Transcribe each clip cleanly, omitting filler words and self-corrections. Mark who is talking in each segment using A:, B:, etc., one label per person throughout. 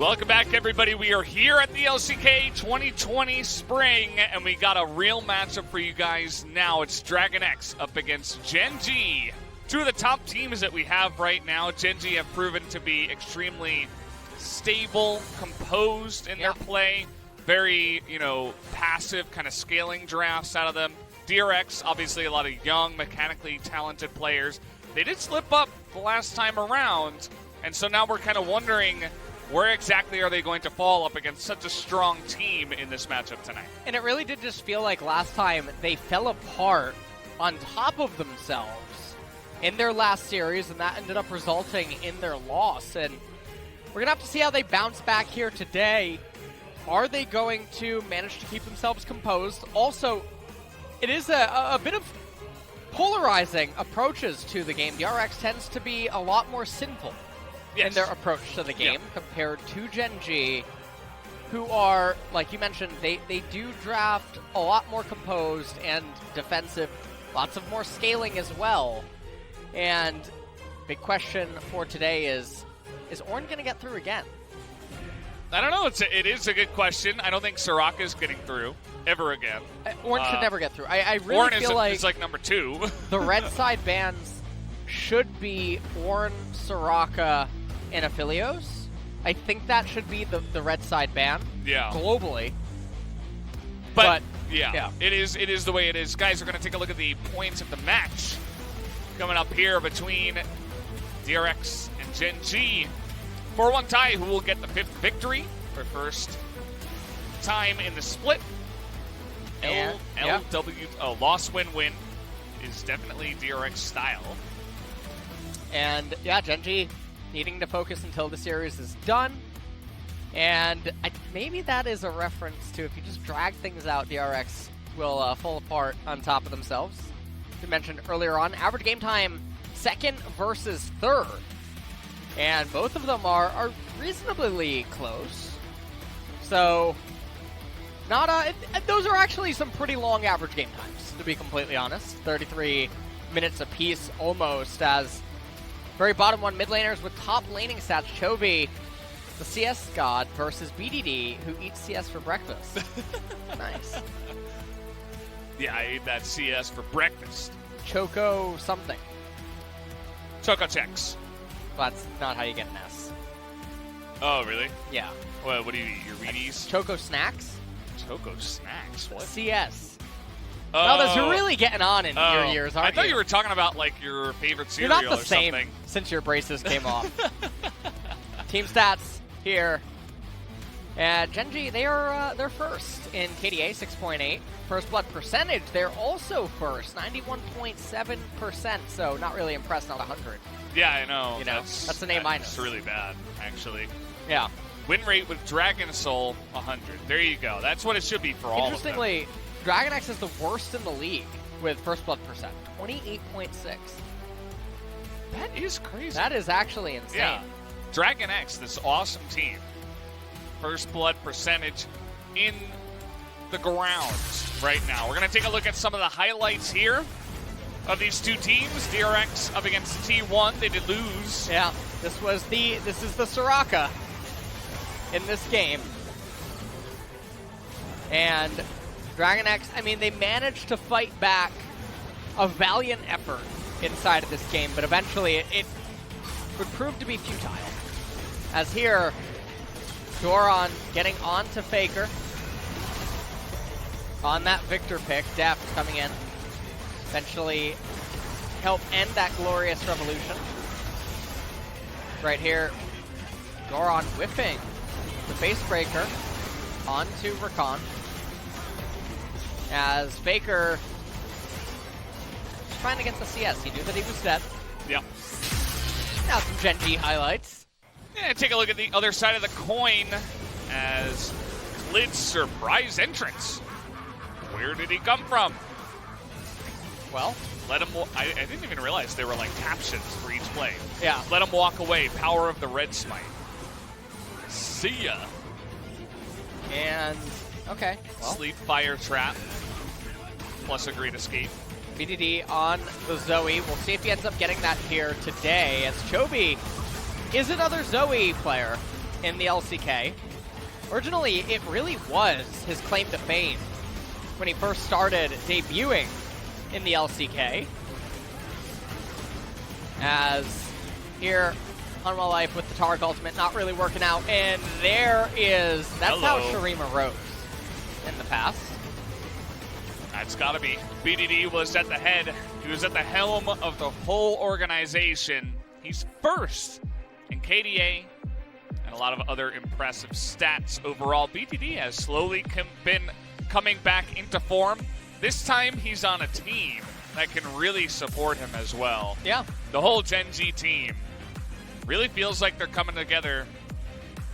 A: Welcome back, everybody. We are here at the LCK 2020 Spring, and we got a real matchup for you guys now. It's DragonX up against Gen.G. Two of the top teams that we have right now. Gen.G have proven to be extremely stable, composed in their play. Very, passive, kind of scaling drafts out of them. DRX, obviously a lot of young, mechanically talented players. They did slip up the last time around, and so now we're kind of wondering where exactly are they going to fall up against such a strong team in this matchup tonight.
B: And it really did just feel like last time they fell apart on top of themselves in their last series, and that ended up resulting in their loss. And we're going to have to see how they bounce back here today. Are they going to manage to keep themselves composed? Also, it is a bit of polarizing approaches to the game. DRX tends to be a lot more sinful in their approach to the game compared to Gen.G, who are, like you mentioned, they do draft a lot more composed and defensive, lots of more scaling as well. And big question for today is Ornn going to get through again?
A: I don't know. It is a good question. I don't think Soraka's getting through ever again.
B: Ornn should never get through. I really
A: Ornn
B: feel
A: is like number 2.
B: The red side bans should be Ornn, Soraka, and Aphelios. I think that should be the red side ban globally. But it is the way it is. Guys, we're going to take a look at the points of the match coming up here between DRX and Gen.G. 4-1 tie, who will get the 5th victory for first time in the split. And,
A: loss win-win is definitely DRX style.
B: And Gen.G needing to focus until the series is done. And maybe that is a reference to if you just drag things out, DRX will fall apart on top of themselves. We mentioned earlier on, average game time 2nd versus 3rd. And both of them are reasonably close. So, those are actually some pretty long average game times, to be completely honest. 33 minutes apiece almost, as very bottom 1 mid laners with top laning stats. Chovy, the CS god, versus BDD, who eats CS for breakfast. Nice.
A: Yeah, I ate that CS for breakfast.
B: Choco something.
A: Choco checks.
B: That's not how you get an S.
A: Oh, really?
B: Yeah.
A: What do you eat? Your Wheaties?
B: Choco snacks?
A: Choco snacks? What?
B: CS. Oh, that's really getting on in your years, aren't you?
A: I thought you were talking about, like, your favorite cereal or something.
B: You're not the same since your braces came off. Team stats here. And Gen.G, they're first in KDA, 6.8. First blood percentage, they're also first, 91.7%. So not really impressed, not 100.
A: Yeah, I know.
B: That's an A-.
A: It's really bad, actually.
B: Yeah.
A: Win rate with Dragon Soul, 100. There you go. That's what it should be for all of them.
B: Interestingly, DragonX is the worst in the league with first blood percent, 28.6.
A: That is crazy.
B: That is actually insane.
A: Yeah. DragonX, this awesome team. First blood percentage in the ground right now. We're going to take a look at some of the highlights here of these two teams. DRX up against T1. They did lose.
B: Yeah, this is the Soraka in this game. And DragonX, I mean, they managed to fight back a valiant effort inside of this game, but eventually it would prove to be futile. As here, Doran getting onto Faker. On that Victor pick, Deft coming in. Eventually help end that glorious revolution. Right here, Doran whiffing the base breaker onto Rakan. As Faker was trying to get the CS, he knew that he was dead.
A: Yep.
B: Now some Gen.G highlights.
A: Yeah, take a look at the other side of the coin as Lid's surprise entrance. Where did he come from?
B: Well,
A: let him. I didn't even realize there were like captions for each play.
B: Yeah.
A: Let him walk away. Power of the red smite. See ya.
B: And okay. Well.
A: Sleep fire trap. Plus a great escape.
B: BDD on the Zoe. We'll see if he ends up getting that here today, as Chovy is another Zoe player in the LCK. Originally, it really was his claim to fame when he first started debuting in the LCK. As here, Unwell Life with the Tark ultimate not really working out, and that's how Shurima rose in the past.
A: That's gotta be. BDD was at the head. He was at the helm of the whole organization. He's first in KDA and a lot of other impressive stats overall. BDD has slowly been coming back into form. This time he's on a team that can really support him as well.
B: Yeah.
A: The whole Gen.G team really feels like they're coming together,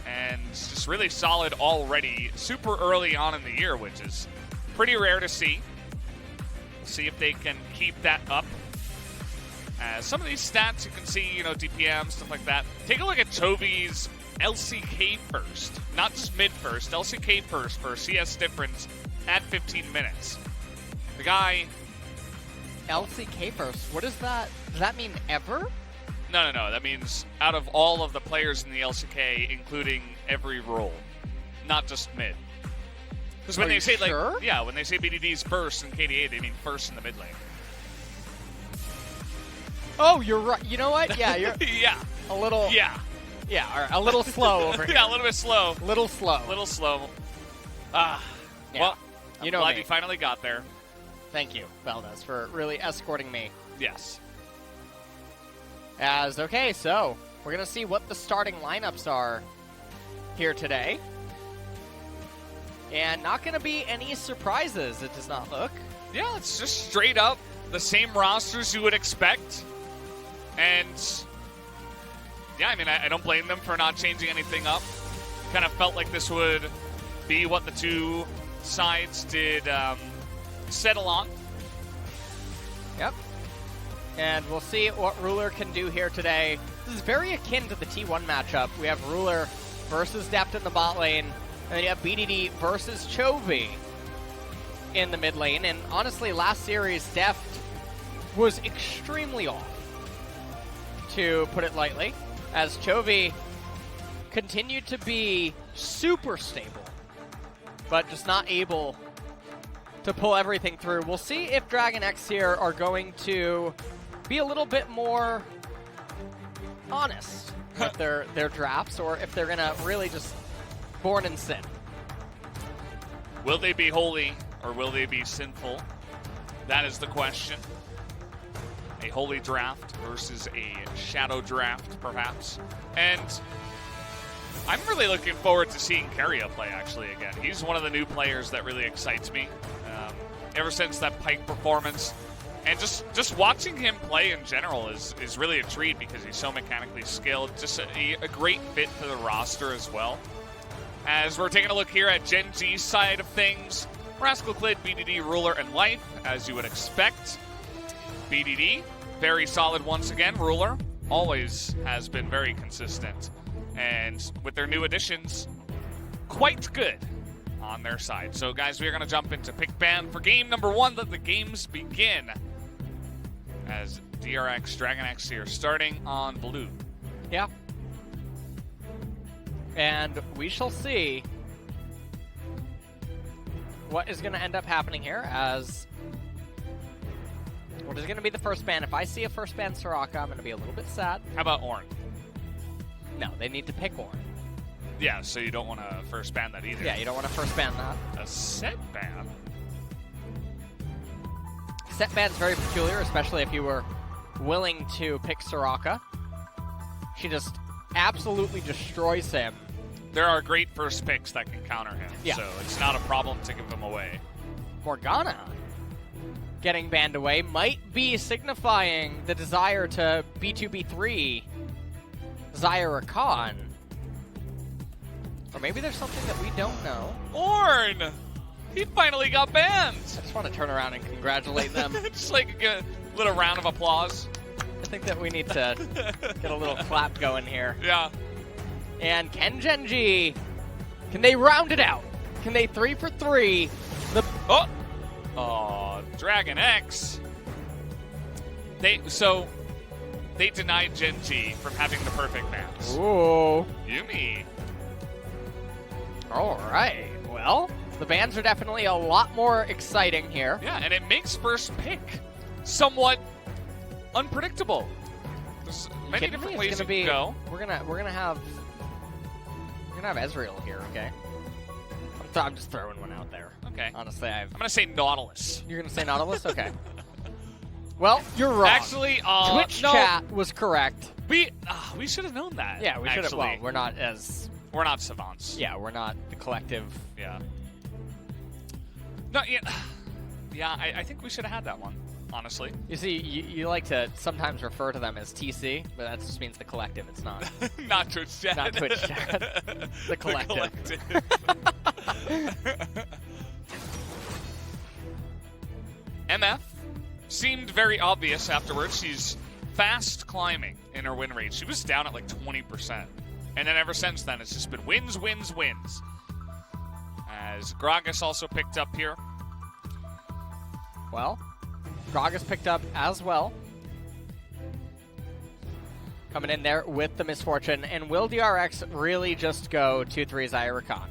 A: and it's just really solid already, super early on in the year, which is pretty rare to see. See if they can keep that up. Some of these stats you can see, DPM, stuff like that. Take a look at Chovy's LCK first, not just mid first, LCK first for CS difference at 15 minutes. The guy...
B: LCK first, what is that? Does that mean ever?
A: No. That means out of all of the players in the LCK, including every role, not just mid. Because when they say
B: sure?
A: when they say BDD's first in KDA, they mean first in the mid lane.
B: Oh, you're right. You know what? Yeah, you're
A: yeah.
B: A little.
A: Yeah.
B: Yeah, all right, a little slow over here.
A: Yeah, a little bit slow.
B: Little slow.
A: Little slow.
B: Yeah.
A: Well, I'm glad
B: me.
A: you finally got there.
B: Thank you, Valdez, for really escorting me.
A: Yes.
B: Okay, so we're going to see what the starting lineups are here today. And not going to be any surprises, it does not look.
A: Yeah, it's just straight up the same rosters you would expect. And, yeah, I mean, I don't blame them for not changing anything up. Kind of felt like this would be what the two sides did settle on.
B: Yep. And we'll see what Ruler can do here today. This is very akin to the T1 matchup. We have Ruler versus Deft in the bot lane, and then you have BDD versus Chovy in the mid lane. And honestly, last series, Deft was extremely off, to put it lightly, as Chovy continued to be super stable, but just not able to pull everything through. We'll see if DragonX here are going to be a little bit more honest with their drafts, or if they're going to really just born in sin.
A: Will they be holy, or will they be sinful? That is the question. A holy draft versus a shadow draft, perhaps. And I'm really looking forward to seeing Keria play, actually, again. He's one of the new players that really excites me. Ever since that Pike performance. And just watching him play in general is really a treat because he's so mechanically skilled. Just a great fit for the roster as well. As we're taking a look here at Gen.G's side of things, Rascal Clid, BDD, Ruler, and Life, as you would expect. BDD, very solid once again. Ruler always has been very consistent. And with their new additions, quite good on their side. So, guys, we are going to jump into pick ban for game number 1. Let the games begin. As DRX, DragonX here, starting on blue.
B: Yeah. And we shall see what is going to end up happening here, as what is going to be the first ban. If I see a first ban Soraka, I'm going to be a little bit sad.
A: How about Ornn?
B: No, they need to pick Ornn.
A: Yeah, so you don't want to first ban that either.
B: Yeah, you don't want to first ban that.
A: A set ban?
B: Set ban's very peculiar, especially if you were willing to pick Soraka. She just absolutely destroys him.
A: There are great first picks that can counter him,
B: yeah.
A: So it's not a problem to give him away.
B: Morgana getting banned away might be signifying the desire to B2B3 Zyra Khan. Or maybe there's something that we don't know.
A: Ornn! He finally got banned!
B: I just want to turn around and congratulate them.
A: Just like a little round of applause.
B: I think that we need to get a little clap going here.
A: Yeah.
B: And can Gen.G, can they round it out? Can they 3 for 3?
A: Oh, DragonX. They denied Gen.G from having the perfect bans.
B: Ooh.
A: Yuumi
B: All right. Well, the bans are definitely a lot more exciting here.
A: Yeah, and it makes first pick somewhat unpredictable. There's many different ways it can go.
B: We're gonna have Ezreal here. Okay. I'm just throwing one out there.
A: Okay.
B: Honestly,
A: I'm gonna say Nautilus.
B: You're gonna say Nautilus? Okay. Well, you're wrong.
A: Actually,
B: Twitch
A: no,
B: chat was correct.
A: we should have known that.
B: Yeah, we should have.
A: Well,
B: We're not as.
A: we're not savants.
B: Yeah, we're not the collective.
A: Yeah. No, yeah, I think we should have had that one, honestly.
B: You see, you like to sometimes refer to them as TC, but that just means the collective. It's not.
A: Not Twitch chat.
B: Not Twitch chat. The collective.
A: MF seemed very obvious afterwards. She's fast climbing in her win rate. She was down at like 20%. And then ever since then, it's just been wins, wins, wins. As Gragas also picked up here.
B: Well, Gragas picked up as well. Coming in there with the misfortune. And will DRX really just go 2-3 Zyra Khan?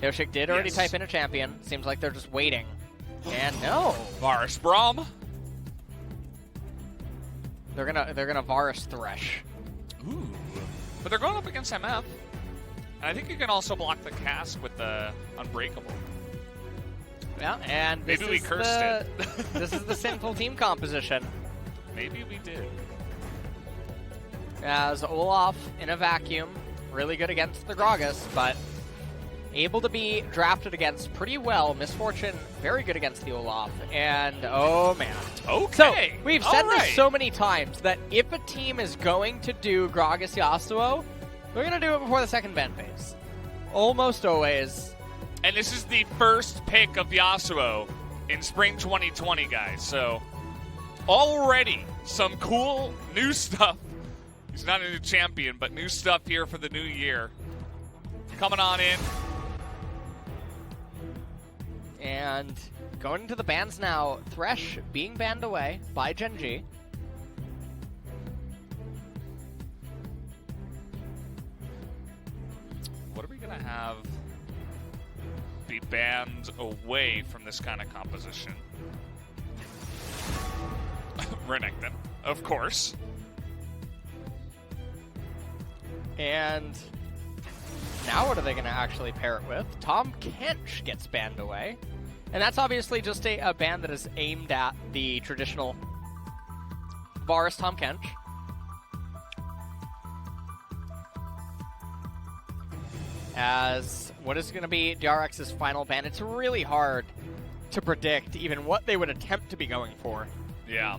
B: Yoshik did already type in a champion. Seems like they're just waiting. And no.
A: Varus Braum.
B: They're gonna Varus Thresh.
A: Ooh. But they're going up against MF. And I think you can also block the cast with the Unbreakable.
B: Yeah, and
A: maybe we cursed it.
B: This is the sinful team composition.
A: Maybe we did.
B: As Olaf in a vacuum, really good against the Gragas, but able to be drafted against pretty well. Misfortune, very good against the Olaf. And, oh man.
A: Okay.
B: So, we've said this so many times that if a team is going to do Gragas Yasuo, they're going to do it before the second ban phase. Almost always.
A: And this is the first pick of Yasuo in Spring 2020, guys. So, already some cool new stuff. He's not a new champion, but new stuff here for the new year. Coming on in.
B: And going into the bans now, Thresh being banned away by Gen.G.
A: What are we going to have be banned away from this kind of composition? Renekton, of course.
B: And now what are they going to actually pair it with? Tom Kench gets banned away. And that's obviously just a ban that is aimed at the traditional Varus Tom Kench. As what is going to be DRX's final ban, it's really hard to predict even what they would attempt to be going for.
A: Yeah.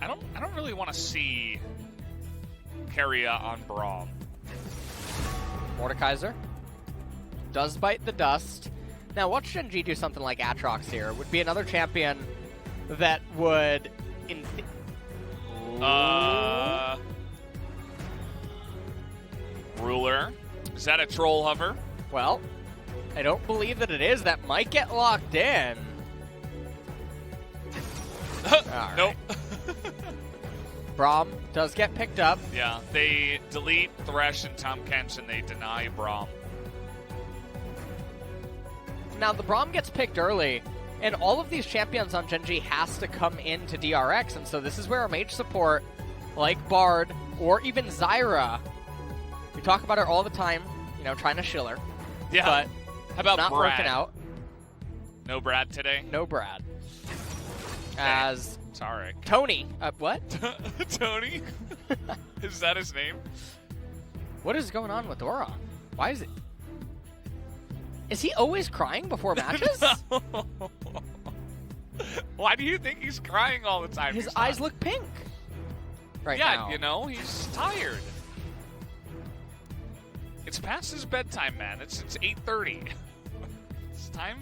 A: I don't really want to see Keria on Braum.
B: Mordekaiser does bite the dust. Now, watch Gen.G do something like Aatrox here. Would be another champion that would...
A: Ruler. Is that a troll hover?
B: Well, I don't believe that it is. That might get locked in.
A: Nope.
B: Braum does get picked up.
A: Yeah, they delete Thresh and Tom Kench and they deny Braum.
B: Now, the Braum gets picked early, and all of these champions on Gen.G has to come into DRX, and so this is where a mage support, like Bard, or even Zyra, we talk about her all the time, you know, trying to shill her.
A: Yeah.
B: But
A: how about
B: not
A: Brad?
B: working out.
A: No Brad today?
B: No Brad. As
A: Tarek.
B: Tony. What?
A: Tony? Is that his name?
B: What is going on with Dora? Why is it? Is he always crying before matches?
A: No. Why do you think he's crying all the time?
B: His eyes look pink right now.
A: Yeah, you know, he's tired. It's past his bedtime, man. It's 8:30. It's time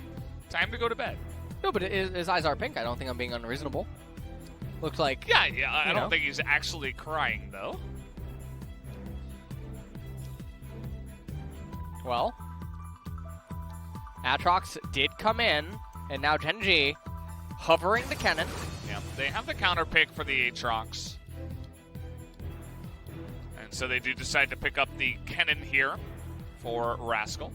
A: to go to bed.
B: No, but his eyes are pink. I don't think I'm being unreasonable. Looks like...
A: Yeah, I don't think he's actually crying, though.
B: Well, Aatrox did come in, and now Gen.G hovering the cannon.
A: Yeah, they have the counter pick for the Aatrox. And And so they do decide to pick up the cannon here for Rascal.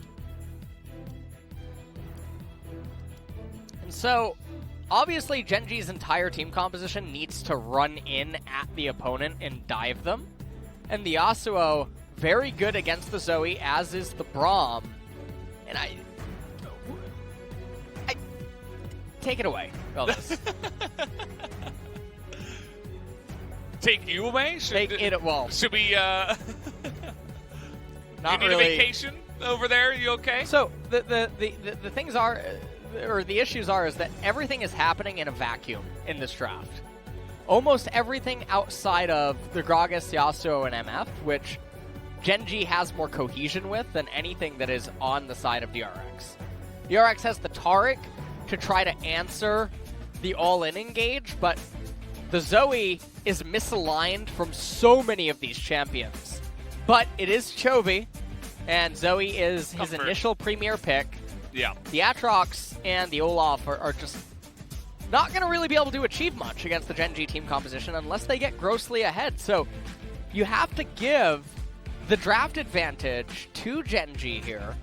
B: And so, obviously, Gen.G's entire team composition needs to run in at the opponent and dive them. And the Yasuo, very good against the Zoe, as is the Braum. And I take it away.
A: Take you away?
B: Should we,
A: not
B: not
A: you need
B: really.
A: a vacation over there? You okay?
B: So, the things are, or the issues are, is that everything is happening in a vacuum in this draft. Almost everything outside of the Gragas, Yasuo, and MF, which Gen.G has more cohesion with than anything that is on the side of DRX. DRX has the Taric to try to answer the all-in engage, but the Zoe is misaligned from so many of these champions. But it is Chovy, and Zoe is his initial premier pick.
A: Yeah.
B: The Aatrox and the Olaf are just not going to really be able to achieve much against the Gen.G team composition unless they get grossly ahead. So you have to give the draft advantage to Gen.G here.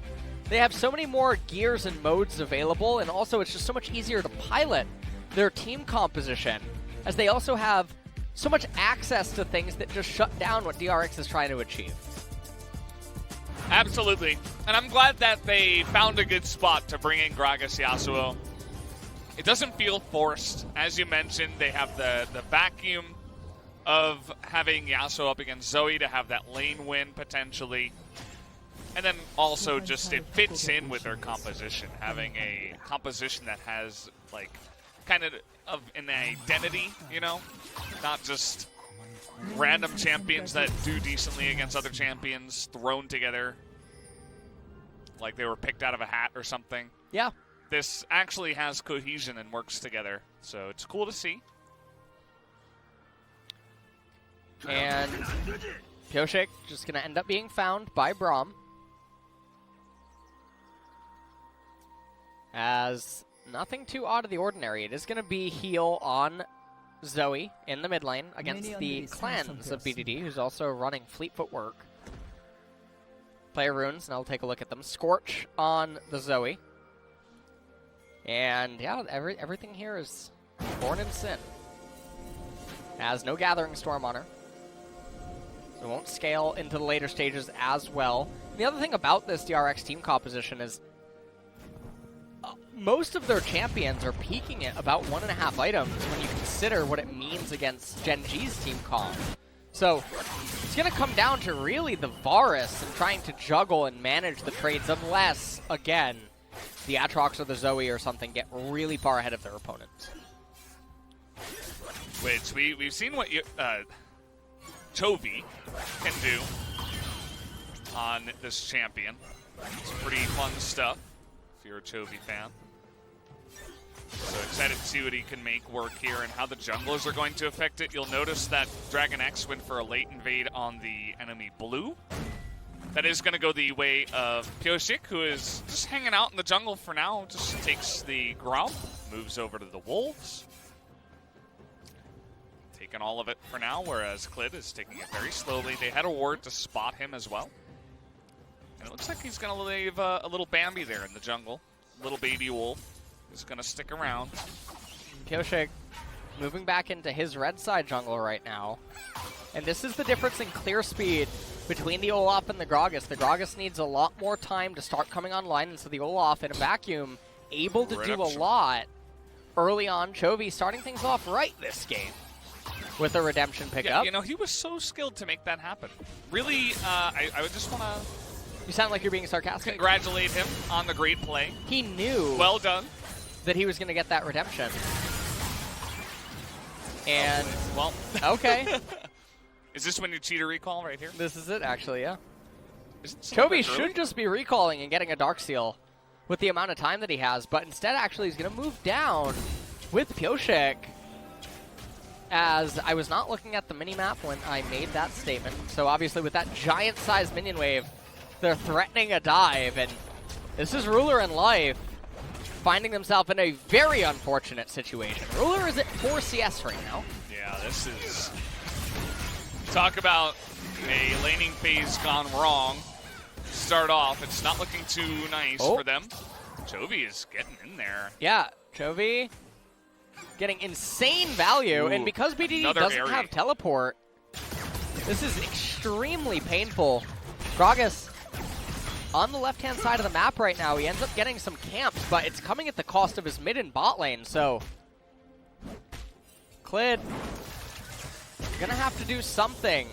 B: They have so many more gears and modes available, and also it's just so much easier to pilot their team composition, as they also have so much access to things that just shut down what DRX is trying to achieve.
A: Absolutely. And I'm glad that they found a good spot to bring in Gragas Yasuo. It doesn't feel forced. As you mentioned, they have the vacuum of having Yasuo up against Zoe to have that lane win potentially. And then also just it fits in with their composition, having a composition that has like kind of an identity, you know? Not just random champions that do decently against other champions thrown together like they were picked out of a hat or something.
B: Yeah.
A: This actually has cohesion and works together, so it's cool to see.
B: And Pioshik just going to end up being found by Braum. As nothing too out of the ordinary. It is going to be heal on Zoe in the mid lane against the Clans of BDD, who's also running Fleet Footwork. Player runes, and I'll take a look at them. Scorch on the Zoe. And yeah, everything here is born in sin. Has no Gathering Storm on her. So it won't scale into the later stages as well. And the other thing about this DRX team composition is most of their champions are peaking at about 1.5 items when you consider what it means against Gen.G's team comp. So it's going to come down to really the Varus and trying to juggle and manage the trades unless, again, the Aatrox or the Zoe or something get really far ahead of their opponents.
A: Which we've seen what Chovy can do on this champion. It's pretty fun stuff if you're a Chovy fan. So excited to see what he can make work here and how the junglers are going to affect it. You'll notice that DragonX went for a late invade on the enemy blue. That is going to go the way of Pioshik, who is just hanging out in the jungle for now. Just takes the Gromp, moves over to the Wolves. Taking all of it for now, whereas Clid is taking it very slowly. They had a ward to spot him as well. And it looks like he's going to leave a little Bambi there in the jungle. Little baby wolf is going to stick around.
B: Pioshik moving back into his red side jungle right now. And this is the difference in clear speed between the Olaf and the Gragas. The Gragas needs a lot more time to start coming online, and so the Olaf in a vacuum able to do a lot early on. Chovy starting things off right this game with a redemption pickup.
A: Yeah, you know, he was so skilled to make that happen. Really, I would just want to...
B: You sound like you're being sarcastic.
A: Congratulate him on the great play.
B: He knew
A: well done
B: that he was going to get that redemption. And,
A: well,
B: okay.
A: Is this when you cheat a recall right here?
B: This is it, actually, yeah.
A: Chovy
B: should just be recalling and getting a Darksteel with the amount of time that he has, but instead actually he's going to move down with Pioshik, as I was not looking at the minimap when I made that statement. So obviously with that giant-sized minion wave, they're threatening a dive, and this is Ruler in life finding themselves in a very unfortunate situation. Ruler is at 4 CS right now.
A: Yeah, this is... Talk about A laning phase gone wrong. Start off, it's not looking too nice for them. Chovy is getting in there.
B: Yeah, Chovy getting insane value, and because BDD doesn't have teleport, this is extremely painful. Gragas on the left-hand side of the map right now. He ends up getting some camps, but it's coming at the cost of his mid and bot lane, so Clid gonna have to do something.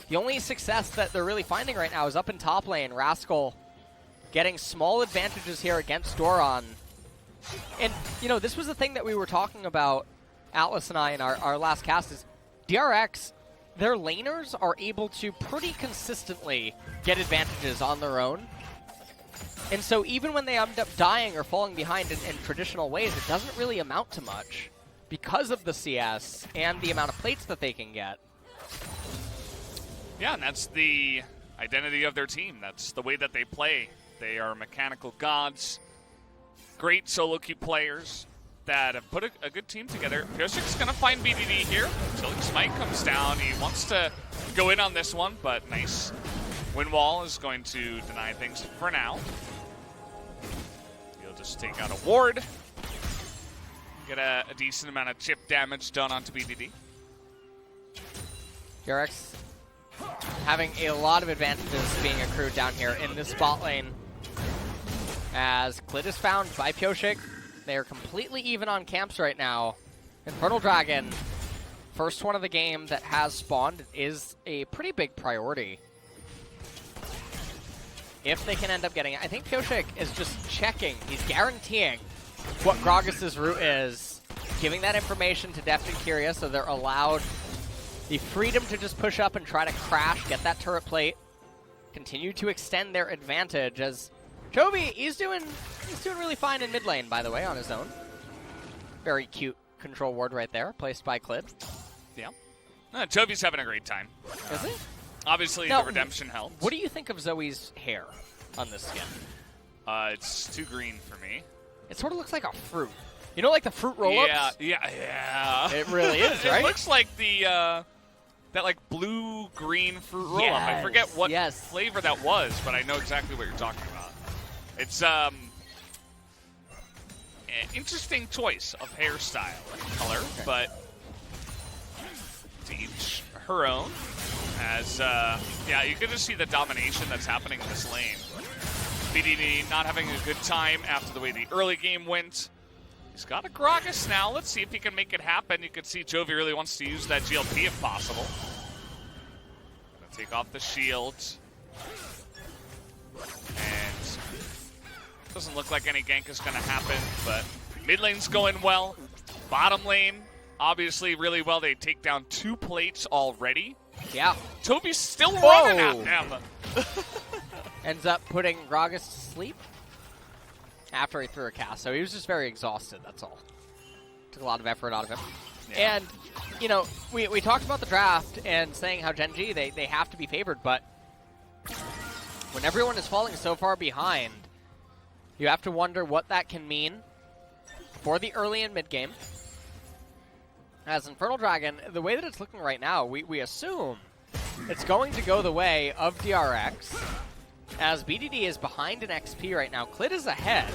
B: The only success that they're really finding right now is up in top lane. Rascal getting small advantages here against Doran. And, you know, this was the thing that we were talking about, Atlas and I, in our last cast, is DRX, their laners are able to pretty consistently get advantages on their own. And so even when they end up dying or falling behind in traditional ways, it doesn't really amount to much because of the CS and the amount of plates that they can get.
A: Yeah, and that's the identity of their team. That's the way that they play. They are mechanical gods, great solo queue players that have put a good team together. Pioshik's going to find BDD here until his smite comes down. He wants to go in on this one, but nice. Windwall is going to deny things for now. He'll just take out a ward. Get a decent amount of chip damage done onto BDD.
B: DRX having a lot of advantages being accrued down here in this bot lane. As Clid is found by Pioshik. They are completely even on camps right now. Infernal Dragon, first one of the game that has spawned, is a pretty big priority. If they can end up getting it. I think Pioshik is just checking. He's guaranteeing what Gragas' route is, giving that information to Deft and Kyria so they're allowed the freedom to just push up and try to crash, get that turret plate, continue to extend their advantage as Chovy, he's doing really fine in mid lane, by the way, on his own. Very cute control ward right there, placed by Clid.
A: Yeah. Chovy's having a great time.
B: Is he?
A: Obviously,
B: now,
A: the redemption helps.
B: What do you think of Zoe's hair on this skin?
A: It's too green for me.
B: It sort of looks like a fruit. You know, like the fruit roll-ups?
A: Yeah.
B: It really is, right?
A: It looks like the that like blue-green fruit roll-up.
B: Yes,
A: I forget what flavor that was, but I know exactly what you're talking about. It's an interesting choice of hairstyle and color, but to each her own. As yeah, you can just see the domination that's happening in this lane. BDD not having a good time after the way the early game went. He's got a Gragas now. Let's see if he can make it happen. You can see Chovy really wants to use that GLP if possible. Gonna take off the shield. And doesn't look like any gank is going to happen, but mid lane's going well. Bottom lane, obviously really well. They take down 2 plates already.
B: Yeah.
A: Toby's still running at them.
B: Ends up putting Gragas to sleep after he threw a cast. So he was just very exhausted, that's all. Took a lot of effort out of him. Yeah. And, you know, we talked about the draft and saying how Gen.G, they have to be favored, but when everyone is falling so far behind, you have to wonder what that can mean for the early and mid game. As Infernal Dragon, the way that it's looking right now, we assume it's going to go the way of DRX, as BDD is behind in XP right now. Clid is ahead.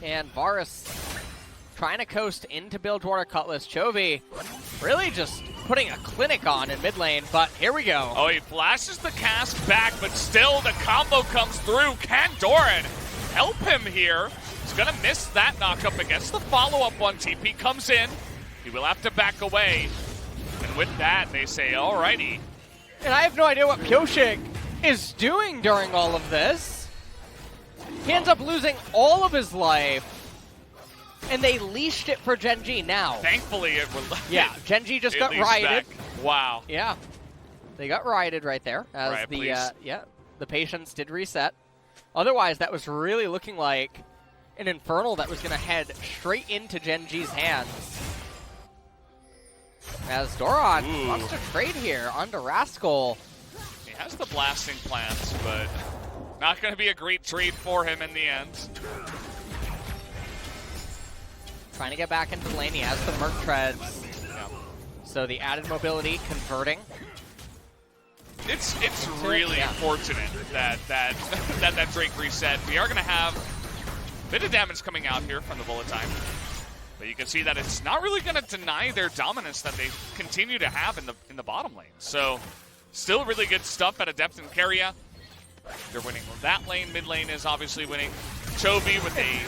B: And Varus trying to coast into Bilgewater Cutlass. Chovy really just putting a clinic on in mid lane, but here we go.
A: Oh, he flashes the cast back, but still the combo comes through. Can Doran help him here? He's going to miss that knockup against the follow-up one. TP comes in. He will have to back away. And with that, they say, alrighty.
B: And I have no idea what Pioshik is doing during all of this. He ends up losing all of his life. And they leashed it for Gen.G now.
A: Thankfully, it was.
B: Yeah, Gen.G just got rioted.
A: Wow.
B: Yeah, they got rioted right there. As
A: Riot,
B: the patience did reset. Otherwise, that was really looking like an Infernal that was going to head straight into Gen.G's hands. As Doran wants to trade here onto Rascal.
A: He has the blasting plants, but not going to be a great trade for him in the end.
B: Trying to get back into the lane. He has the Merc Treads.
A: Yep.
B: So the added mobility converting.
A: It's really fortunate that Drake reset. We are going to have a bit of damage coming out here from the bullet time. But you can see that it's not really going to deny their dominance that they continue to have in the bottom lane. So still really good stuff at Adept and Keria. They're winning that lane. Mid lane is obviously winning. Chovy with a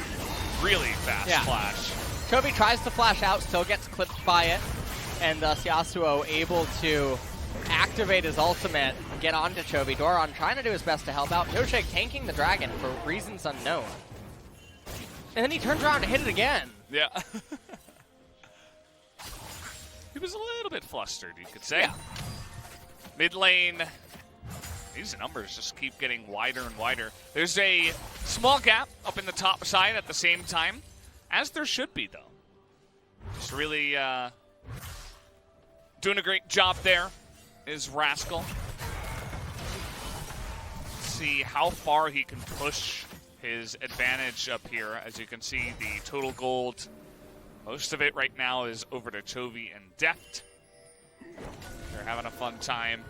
A: really fast flash.
B: Chovy tries to flash out, still gets clipped by it. And Yasuo able to activate his ultimate, get onto Chovy. Doran trying to do his best to help out. Noshake tanking the dragon for reasons unknown. And then he turns around to hit it again.
A: Yeah. He was a little bit flustered, you could say.
B: Yeah.
A: Mid lane, these numbers just keep getting wider and wider. There's a small gap up in the top side at the same time, as there should be, though. Just really doing a great job there is Rascal. Let's see how far he can push his advantage up here. As you can see, the total gold, most of it right now is over to Chovy and Deft. They're having a fun time.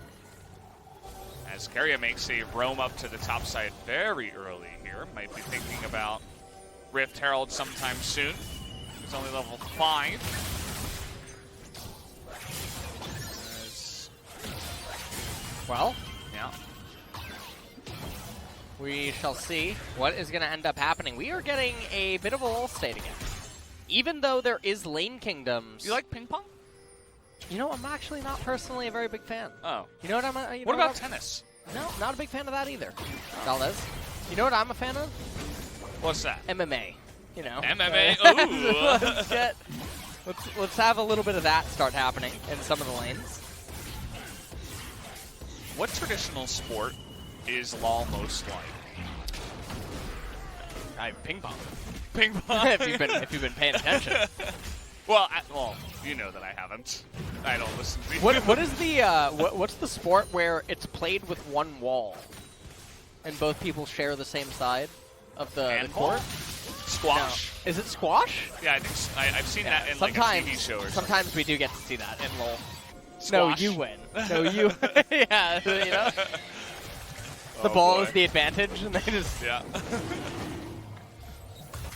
A: As Keria makes a roam up to the top side very early here. Might be thinking about Rift Herald sometime soon. He's only level 5.
B: Well,
A: yeah.
B: We shall see what is going to end up happening. We are getting a bit of a lull state again. Even though there is lane kingdoms.
A: You like ping pong?
B: You know, I'm actually not personally a very big fan.
A: Oh.
B: You know what I'm
A: what about tennis?
B: No, not a big fan of that either. Valdez. You know what I'm a fan of?
A: What's that?
B: MMA. You know.
A: MMA? Ooh.
B: let's have a little bit of that start happening in some of the lanes.
A: What traditional sport is LoL most like?
B: Ping pong.
A: Ping pong.
B: if you've been paying attention.
A: Well, you know that I haven't. I don't listen to you.
B: What is the what's the sport where it's played with one wall, and both people share the same side of the court?
A: Squash.
B: No. Is it squash?
A: Yeah, I think I've seen that in like a TV show or something.
B: Sometimes we do get to see that in LoL.
A: Squash.
B: No, you win. No, you. Yeah, you know. The ball is the advantage, and they just.
A: Yeah.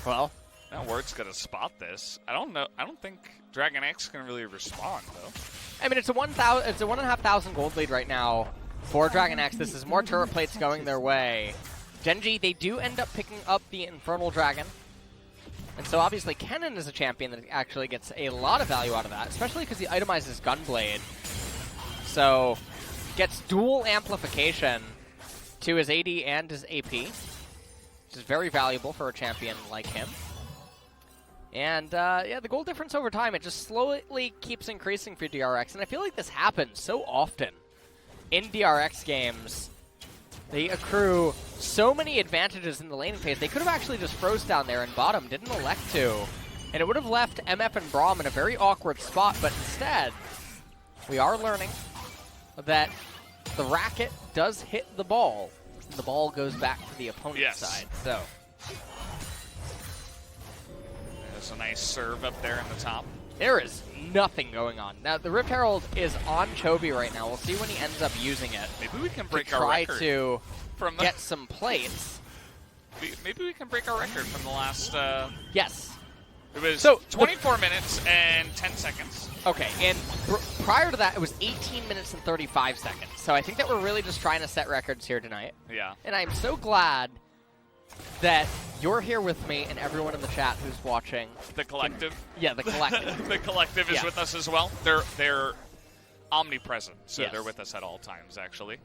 B: Well.
A: Now Word's gonna spot this. I don't know. I don't think DragonX can really respond though.
B: I mean, it's a 1,500 gold lead right now for DragonX. This is more turret plates going their way. Gen.G, they do end up picking up the Infernal Dragon. And so obviously Kennen is a champion that actually gets a lot of value out of that, especially because he itemizes Gunblade. So gets dual amplification to his AD and his AP, which is very valuable for a champion like him. And yeah, the gold difference over time, it just slowly keeps increasing for DRX. And I feel like this happens so often in DRX games. They accrue so many advantages in the laning phase. They could have actually just froze down there and bottom, didn't elect to. And it would have left MF and Braum in a very awkward spot, but instead, we are learning that the racket does hit the ball, and the ball goes back to the opponent's side. So
A: there's a nice serve up there in the top.
B: There is nothing going on. Now, the Rift Herald is on Chovy right now. We'll see when he ends up using it.
A: Maybe we can break our record.
B: Try to get some plates.
A: Maybe we can break our record from the last...
B: Yes.
A: It was 24 minutes and 10 seconds.
B: Okay, and prior to that, it was 18 minutes and 35 seconds. So I think that we're really just trying to set records here tonight.
A: Yeah.
B: And I'm so glad that you're here with me and everyone in the chat who's watching.
A: The collective?
B: Yeah, the collective.
A: The collective is with us as well. They're omnipresent, so they're with us at all times, actually.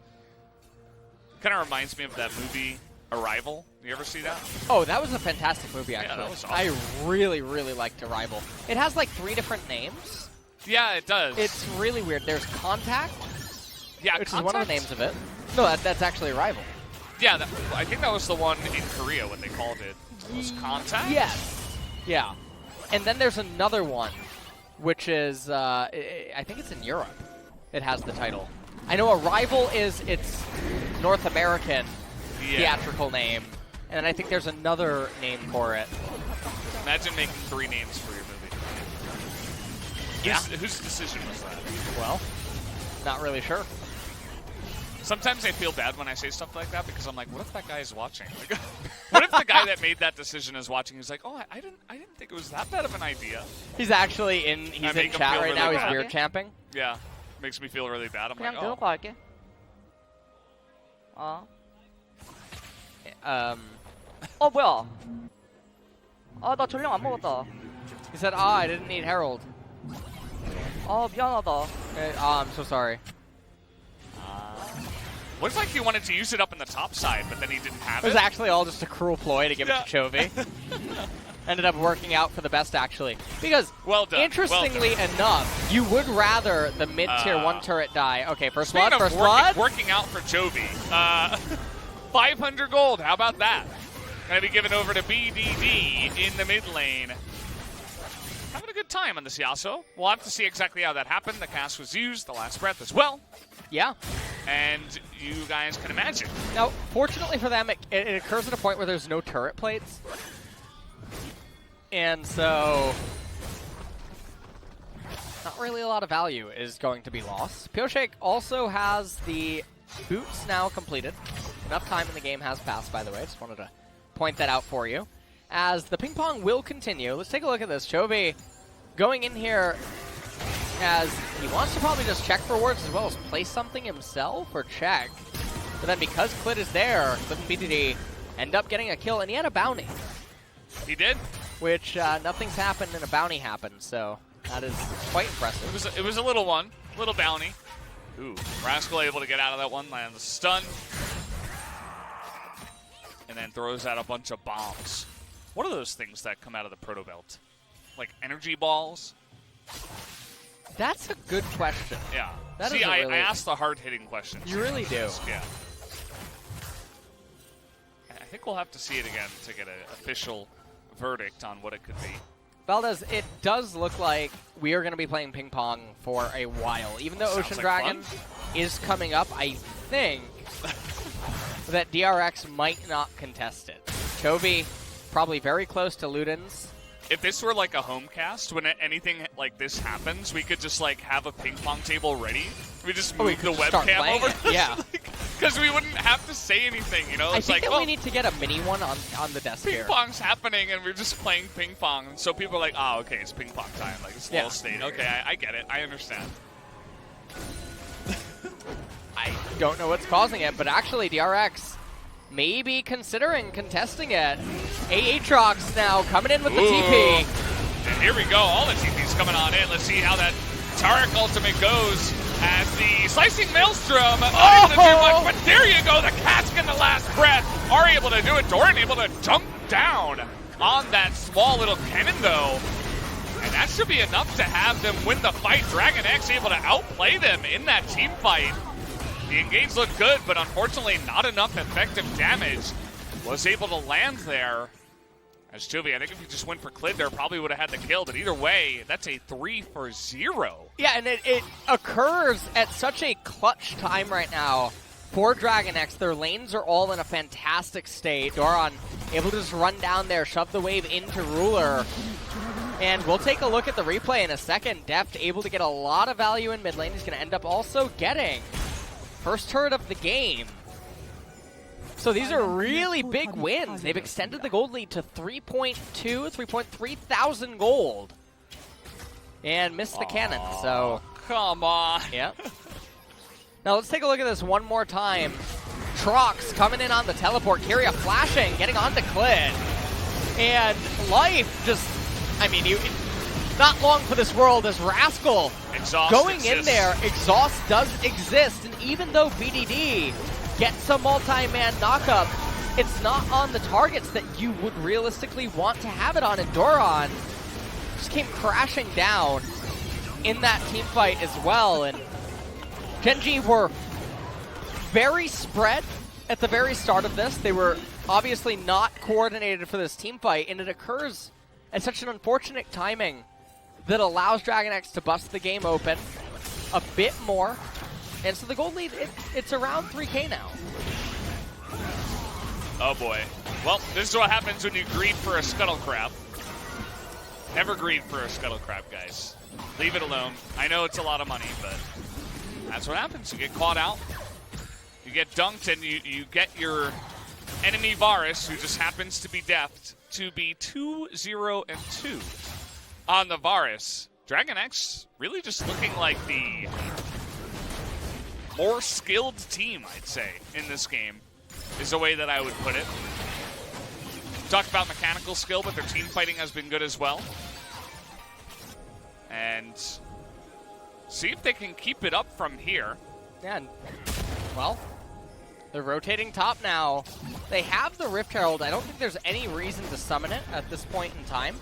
A: Kind of reminds me of that movie, Arrival. You ever see that?
B: Oh, that was a fantastic movie, actually.
A: Yeah, that was awesome.
B: I really, really liked Arrival. It has like 3 different names.
A: Yeah, it does.
B: It's really weird. There's Contact, which is one of the names of it. No, that's actually Arrival.
A: Yeah, I think that was the one in Korea when they called it. Was Contact?
B: Yes. Yeah. And then there's another one, which is, I think it's in Europe. It has the title. I know Arrival is its North American theatrical name, and I think there's another name for it.
A: Imagine making 3 names for your
B: Yeah.
A: Whose decision was that?
B: Well, not really sure.
A: Sometimes I feel bad when I say stuff like that because I'm like, what if that guy is watching? Like, what if the guy that made that decision is watching? He's like, oh, I didn't think it was that bad of an idea.
B: He's actually in chat right now. He's
A: bad.
B: weird camping.
A: Yeah, makes me feel really bad. I'm like,
C: 그냥
A: oh.
C: 들어가 할게. 뭐야? 나 전령 안 먹었다.
B: He said, I didn't need Herald.
C: 미안하다.
B: I'm so sorry.
A: Looks like he wanted to use it up in the top side, but then he didn't have
B: It
A: it.
B: was actually all just a cruel ploy to give it to Chovy. Ended up working out for the best, actually. Because,
A: well done.
B: interestingly enough, you would rather the mid-tier 1 turret die. Okay, first blood,
A: Speaking of
B: first blood.
A: Working out for Chovy. 500 gold, how about that? Gonna be given over to BDD in the mid lane. Having a good time on this Yasuo. We'll have to see exactly how that happened. The cast was used, the last breath as well.
B: Yeah.
A: And you guys can imagine.
B: Now, fortunately for them, it occurs at a point where there's no turret plates. And so, not really a lot of value is going to be lost. Pioshake also has the boots now completed. Enough time in the game has passed, by the way. Just wanted to point that out for you. As the ping pong will continue, let's take a look at this. Chovy going in here as he wants to probably just check for wards as well as place something himself or check. But then because Clit is there, Clit and BDD end up getting a kill, and he had a bounty.
A: He did?
B: Which nothing's happened and a bounty happened, so that is quite impressive.
A: It was a little one, little bounty. Ooh, Rascal able to get out of that one, lands a stun. And then throws out a bunch of bombs. What are those things that come out of the Proto Belt? Like energy balls?
B: That's a good question.
A: Yeah.
B: That
A: See,
B: is
A: I asked the hard-hitting questions.
B: You really do.
A: Yeah. I think we'll have to see it again to get an official verdict on what it could be.
B: Valdez, it does look like we are going to be playing ping pong for a while. Even though Ocean Dragon is coming up, I think that DRX might not contest it. Chovy probably very close to Ludens.
A: If this were like a home cast, when anything like this happens, we could just like have a ping pong table ready. We just move the webcam over.
B: Yeah.
A: Because we wouldn't have to say anything, you know?
B: I
A: It's
B: think
A: like,
B: that we need to get a mini one on the desk
A: ping
B: here.
A: pong's happening and we're just playing ping pong. So people are like, oh, okay, it's ping pong time. Like, it's a little state. Okay, I get it. I understand.
B: I don't know what's causing it, but actually DRX may be considering contesting it. Aatrox now coming in with the TP.
A: And here we go. All the TP's coming on in. Let's see how that Taric ultimate goes as the Slicing Maelstrom. Not able to do much, but there you go. The Cask in the last breath are able to do it. Doran able to dunk down on that small little cannon, though. And that should be enough to have them win the fight. DragonX able to outplay them in that team fight. The engage looked good, but unfortunately not enough effective damage was able to land there. As Chovy, I think if he just went for Clit there, probably would have had the kill, but either way, that's a 3-for-0.
B: Yeah, and it occurs at such a clutch time right now for DragonX. Their lanes are all in a fantastic state. Doran able to just run down there, shove the wave into Ruler. And we'll take a look at the replay in a second. Deft able to get a lot of value in mid lane. He's going to end up also getting first turret of the game. So these are really big wins. They've extended the gold lead to 3.3 thousand gold. And missed the cannon, so...
A: Come on.
B: Yeah. Now let's take a look at this one more time. Trox coming in on the teleport. Kyria flashing, getting onto Clit. And Life just... I mean, not long for this world as Rascal
A: Exhaust
B: going
A: exists.
B: in there. Exhaust does exist, and even though BDD gets a multi-man knockup, it's not on the targets that you would realistically want to have it on, and Doran just came crashing down in that team fight as well. And Gen.G were very spread at the very start of this. They were obviously not coordinated for this team fight, and it occurs at such an unfortunate timing that allows DragonX to bust the game open a bit more. And so the gold lead, it's around 3K now.
A: Oh boy. Well, this is what happens when you greed for a scuttle crab. Never greed for a scuttle crab, guys. Leave it alone. I know it's a lot of money, but that's what happens. You get caught out, you get dunked, and you get your enemy Varus, who just happens to be deft, to be 2-0-2 on the Varus. DragonX really just looking like the more skilled team, I'd say, in this game, is the way that I would put it. Talked about mechanical skill, but their team fighting has been good as well. And see if they can keep it up from here.
B: Yeah, well, they're rotating top now. They have the Rift Herald. I don't think there's any reason to summon it at this point in time.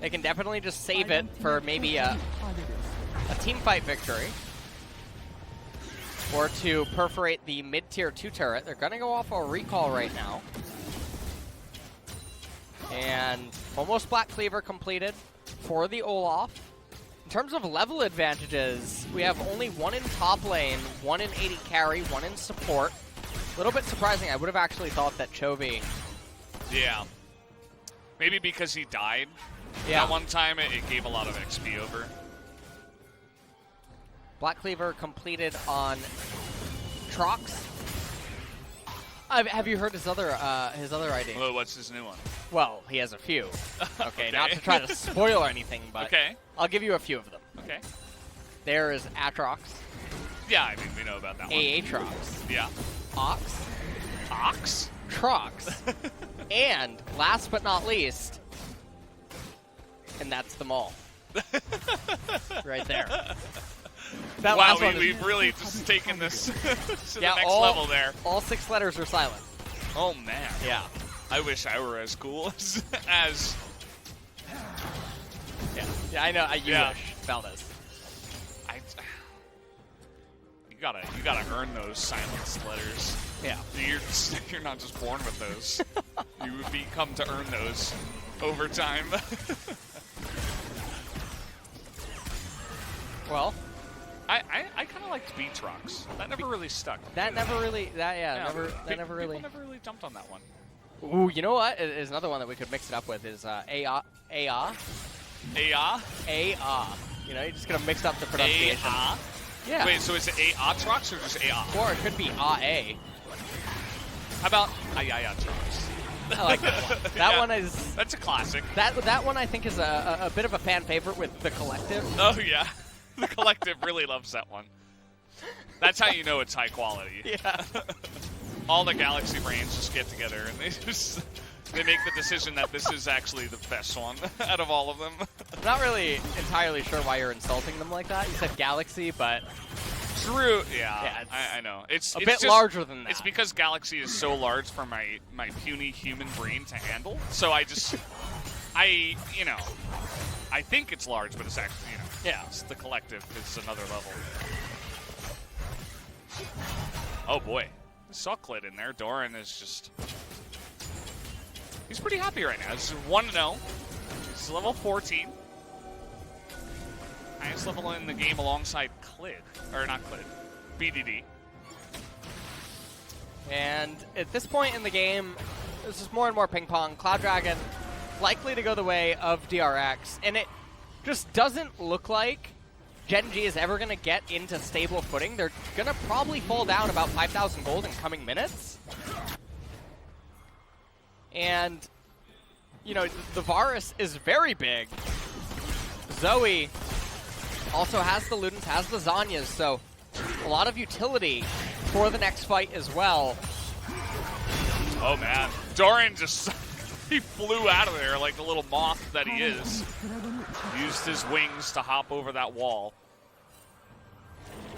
B: They can definitely just save it for maybe a team fight victory. Or to perforate the mid-tier 2 turret. They're going to go off a recall right now. And almost Black Cleaver completed for the Olaf. In terms of level advantages, we have only one in top lane, one in AD carry, one in support. A little bit surprising. I would have actually thought that Chovy...
A: Yeah. Maybe because he died that one time, it gave a lot of XP over.
B: Black Cleaver completed on Trox. Have you heard his other ID?
A: Well, what's his new one?
B: Well, he has a few. Okay, not to try to spoil anything, but I'll give you a few of them.
A: Okay.
B: There is Atrox.
A: Yeah, I mean, we know about that one.
B: Aatrox.
A: Yeah.
B: Ox.
A: Ox?
B: Trox. And, last but not least, and that's them all. Right there. That
A: wow, we've really just taken this to the next level there.
B: All 6 letters are silent.
A: Oh, man.
B: Yeah.
A: I wish I were as cool as
B: Yeah, I know. You wish, Valdez.
A: You gotta earn those silenced letters.
B: Yeah.
A: You're not just born with those. You become to earn those over time.
B: Well,
A: I kind of liked Beatrox. That never really stuck.
B: That never really
A: People never really jumped on that one.
B: Ooh, you know what? Is another one that we could mix it up with is Aa.
A: Aa?
B: Aa. You know, you're just gonna mix up the pronunciation.
A: Aa?
B: Yeah.
A: Wait, so is it Aatrox or just Aa?
B: Or it could be Aa.
A: How about Ayayatrox?
B: I like that one. That one is...
A: That's a classic.
B: That one I think is a bit of a fan favorite with the collective.
A: Oh, yeah. The collective really loves that one. That's how you know it's high quality.
B: Yeah.
A: All the Galaxy brains just get together and they make the decision that this is actually the best one out of all of them.
B: I'm not really entirely sure why you're insulting them like that. You said Galaxy, but...
A: True. Yeah, I know. It's
B: a bit
A: just
B: larger than that.
A: It's because Galaxy is so large for my puny human brain to handle. So I think it's large, but it's actually, it's the collective. It's another level. Oh boy, Sucklet in there. Doran is just... He's pretty happy right now. This is 1-0. He's level 14. Highest level in the game alongside Clid. Or not Clid. BDD.
B: And at this point in the game, this is more and more ping pong. Cloud Dragon likely to go the way of DRX. And it just doesn't look like Gen.G is ever going to get into stable footing. They're going to probably fall down about 5,000 gold in coming minutes. And, the Varus is very big. Zoe also has the Ludens, has the Zanyas, so a lot of utility for the next fight as well.
A: Oh, man. Doran just... he flew out of there like the little moth that he is. Used his wings to hop over that wall.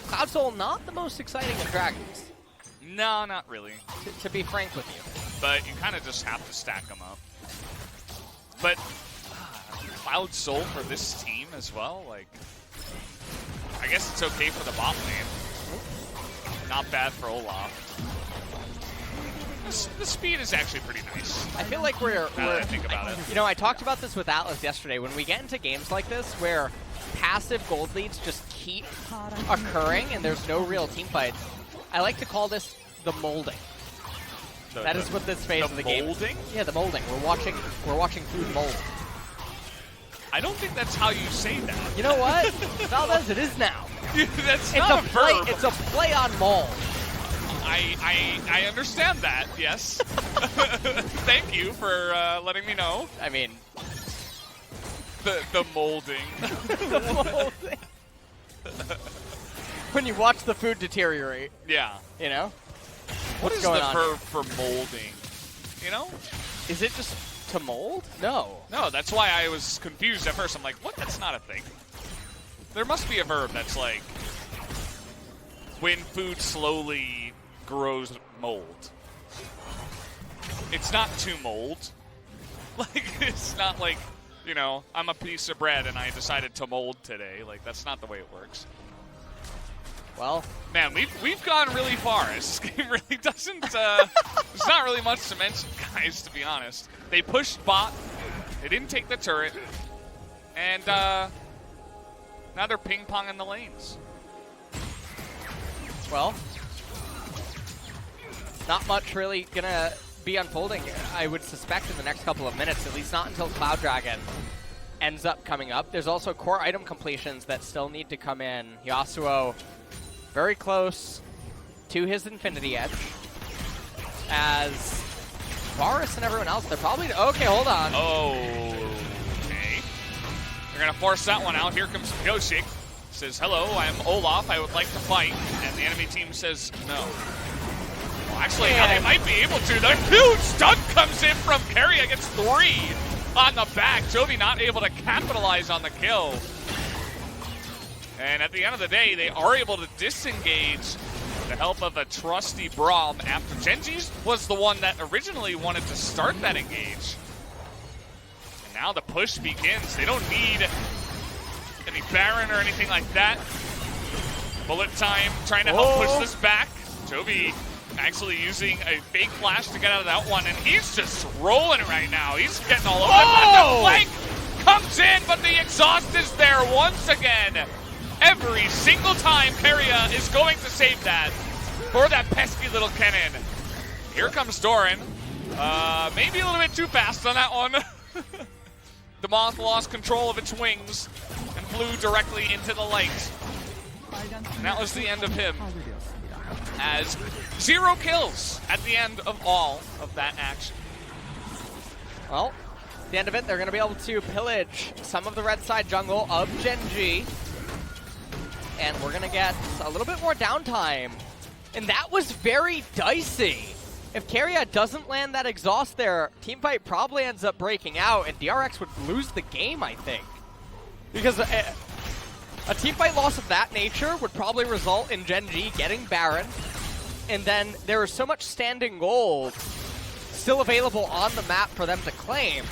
B: Cloud Soul, not the most exciting of dragons.
A: No, not really.
B: To be frank with you.
A: But you kind of just have to stack them up. But Cloud Soul for this team as well, like... I guess it's okay for the bot lane. Not bad for Olaf. The speed is actually pretty nice.
B: I feel like we're
A: I think about it.
B: I talked about this with Atlas yesterday. When we get into games like this where passive gold leads just keep occurring and there's no real team fights, I like to call this the molding. That is what this phase of the game is.
A: Molding?
B: Yeah, the molding. We're watching food mold.
A: I don't think that's how you say that.
B: You know what? Valdez, it is now.
A: That's
B: It's
A: not
B: a
A: a
B: play.
A: verb.
B: It's a play on maul.
A: I understand that, yes. Thank you for letting me know.
B: I mean,
A: The molding.
B: when you watch the food deteriorate,
A: Yeah.
B: you know?
A: What
B: What's
A: is
B: going
A: the
B: on
A: verb for molding? You know?
B: Is it just to mold? No.
A: No, that's why I was confused at first. I'm like, what? That's not a thing. There must be a verb that's like when food slowly grows mold. It's not to mold. Like, it's not like, you know, I'm a piece of bread and I decided to mold today. Like, that's not the way it works.
B: Well,
A: man, we've gone really far. This game really doesn't. There's not really much to mention, guys. To be honest, they pushed bot. They didn't take the turret, and now they're ping-ponging the lanes.
B: well, not much really gonna be unfolding, I would suspect, in the next couple of minutes, at least not until Cloud Dragon ends up coming up. There's also core item completions that still need to come in. Yasuo very close to his Infinity Edge, as Varus and everyone else, they're probably... Okay, hold on.
A: Okay. They're going to force that one out. Here comes Yoshik. Says, hello, I'm Olaf. I would like to fight. And the enemy team says no. Well, actually, they might be able to. The huge stun comes in from Keria. Gets 3 on the back. Jovi not able to capitalize on the kill. And at the end of the day, they are able to disengage with the help of a trusty Braum after Gen.G was the one that originally wanted to start that engage. And now the push begins. They don't need any Baron or anything like that. Bullet time, trying to help push this back. Jovi actually using a fake flash to get out of that one, and he's just rolling it right now. He's getting all over the flank. Comes in, but the exhaust is there once again. Every single time, Keria is going to save that for that pesky little cannon. Here comes Doran. Maybe a little bit too fast on that one. The Moth lost control of its wings and flew directly into the light. And that was the end of him, as 0 kills at the end of all of that action.
B: Well, at the end of it, they're going to be able to pillage some of the red side jungle of Gen.G. And we're going to get a little bit more downtime. And that was very dicey. If Keria doesn't land that exhaust there, teamfight probably ends up breaking out, and DRX would lose the game, I think. Because a teamfight loss of that nature would probably result in Gen.G getting Baron. And then there is so much standing gold still available on the map for them to claim.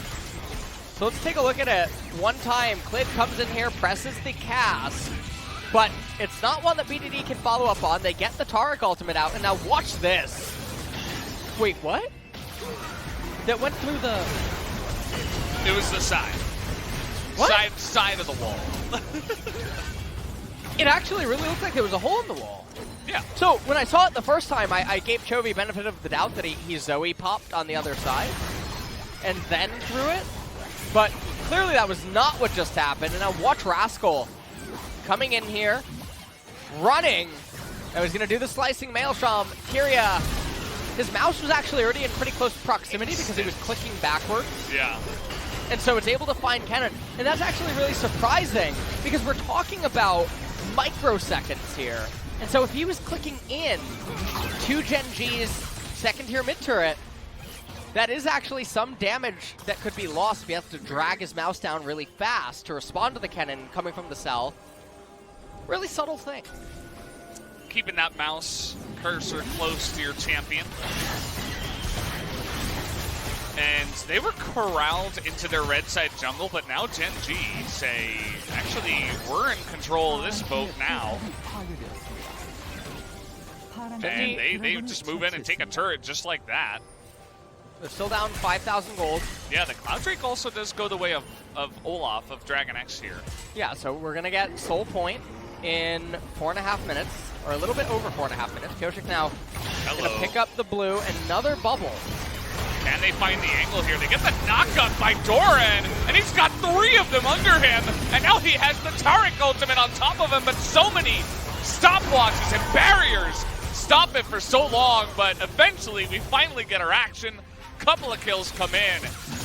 B: So let's take a look at it. One time, Clid comes in here, presses the cast. But it's not one that BDD can follow up on. They get the Taric ultimate out, and now watch this. Wait, what? That went through the...
A: It was the side.
B: What?
A: Side of the wall.
B: It actually really looked like there was a hole in the wall.
A: Yeah.
B: So when I saw it the first time, I gave Chovy benefit of the doubt that he Zoe popped on the other side and then threw it. But clearly that was not what just happened. And now watch Rascal coming in here, running. I was going to do the slicing Maelstrom. Keria, his mouse was actually already in pretty close proximity because he was clicking backwards.
A: Yeah.
B: And so it's able to find Cannon. And that's actually really surprising because we're talking about microseconds here. And so if he was clicking in to Gen.G's second tier mid turret, that is actually some damage that could be lost if he has to drag his mouse down really fast to respond to the cannon coming from the south. Really subtle thing.
A: Keeping that mouse cursor close to your champion. And they were corralled into their red side jungle, but now Gen.G say, actually, we're in control of this boat now. And they just move in and take a turret just like that.
B: They're still down 5,000 gold.
A: Yeah, the Cloud Drake also does go the way of Olaf, of DragonX here.
B: Yeah, so we're going to get Soul Point in 4.5 minutes, or a little bit over 4.5 minutes. Kyoshik now going to pick up the blue, another bubble.
A: Can they find the angle here? They get the knockup by Doran, and he's got 3 of them under him, and now he has the Turret ultimate on top of him, but so many stopwatches and barriers stop it for so long, but eventually we finally get our action. Couple of kills come in.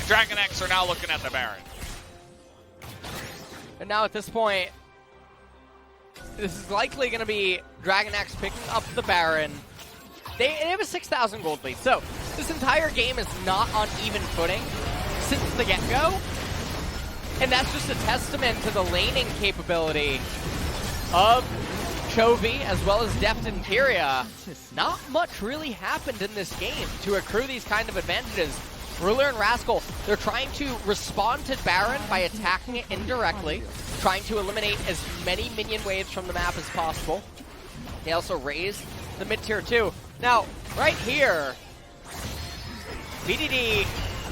A: DragonX are now looking at the Baron.
B: And now at this point, this is likely going to be DragonX picking up the Baron. They have a 6,000 gold lead, so this entire game is not on even footing since the get-go. And that's just a testament to the laning capability of Chovy as well as Deft Imperia. Not much really happened in this game to accrue these kind of advantages. Ruler and Rascal, they're trying to respond to Baron by attacking it indirectly, trying to eliminate as many minion waves from the map as possible. They also raise the mid-tier 2. Now, right here, BDD